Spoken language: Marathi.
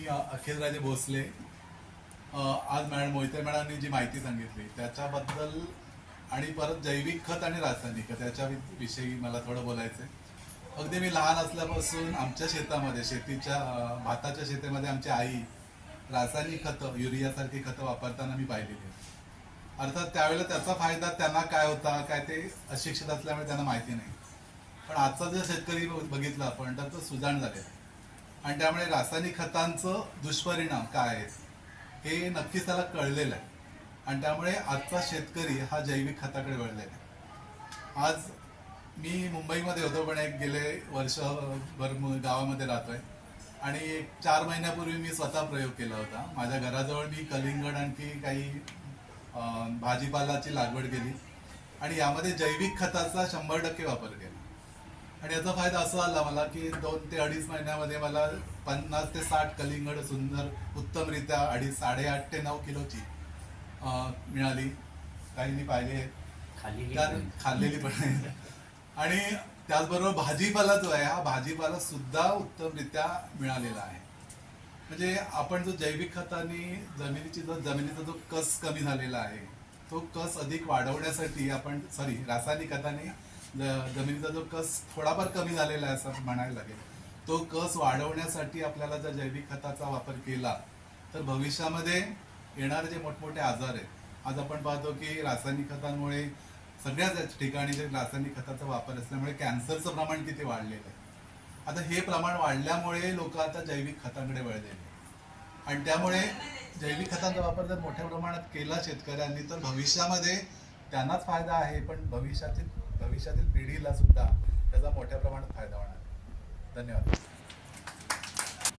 अखिलराजे भोसले. आज मोहिते मॅडमनी जी माहिती सांगितली त्याच्याबद्दल आणि परत जैविक खत आणि रासायनिक खत याच्या विषयी मला थोडं बोलायचं आहे. अगदी मी लहान असल्यापासून आमच्या शेतामध्ये भाताच्या शेतीमध्ये आमची आई रासायनिक खतं युरियासारखी खतं वापरताना मी पाहिलेली आहे. अर्थात त्यावेळेला त्याचा फायदा त्यांना काय होता काय ते अशिक्षित असल्यामुळे त्यांना माहिती नाही. पण आजचा जर शेतकरी बघितला आपण तर तो सुजाण झालेला आहे आणि त्यामुळे रासायनिक खतांचं दुष्परिणाम काय आहेत हे नक्कीच त्याला कळलेलं आहे आणि त्यामुळे आजचा शेतकरी हा जैविक खताकडे वळलेला आहे. आज मी मुंबईमध्ये होतो पण गेले वर्षभर गावामध्ये राहतोय आणि 4 महिन्यापूर्वी मी स्वतः प्रयोग केला होता. माझ्या घराजवळ मी कलिंगड आणखी काही भाजीपालाची लागवड केली आणि यामध्ये जैविक खताचा 100% वापर केला आणि याचा फायदा असा झाला मला की 2 ते 2.5 महिन्यामध्ये मला 50 ते 60 कलिंगड सुंदर उत्तमरित्या 8.5 ते 9 किलोची मिळाली. काहींनी पाहिले खाल्लेली पण आहे. आणि त्याचबरोबर भाजीपाला जो आहे हा भाजीपाला सुद्धा उत्तमरित्या मिळालेला आहे. म्हणजे आपण जो जैविक खताने जमिनीचा जो कस कमी झालेला आहे तो कस अधिक वाढवण्यासाठी आपण रासायनिक खताने जमिनीचा जो कस थोडाफार कमी झालेला आहे असं म्हणायला लागेल. तो कस वाढवण्यासाठी आपल्याला जर जैविक खताचा वापर केला तर भविष्यामध्ये येणारे जे मोठमोठे आजार आहेत आज आपण पाहतो की रासायनिक खतांमुळे सगळ्याच ठिकाणी जे रासायनिक खताचा वापर असल्यामुळे कॅन्सरचं प्रमाण किती वाढलेलं आहे. आता हे प्रमाण वाढल्यामुळे लोक आता जैविक खतांकडे वळलेले आणि त्यामुळे जैविक खतांचा वापर जर मोठ्या प्रमाणात केला शेतकऱ्यांनी तर भविष्यामध्ये त्यांनाच फायदा आहे पण भविष्यातील पिढीला सुद्धा त्याचा मोठ्या प्रमाणात फायदा होणार. धन्यवाद.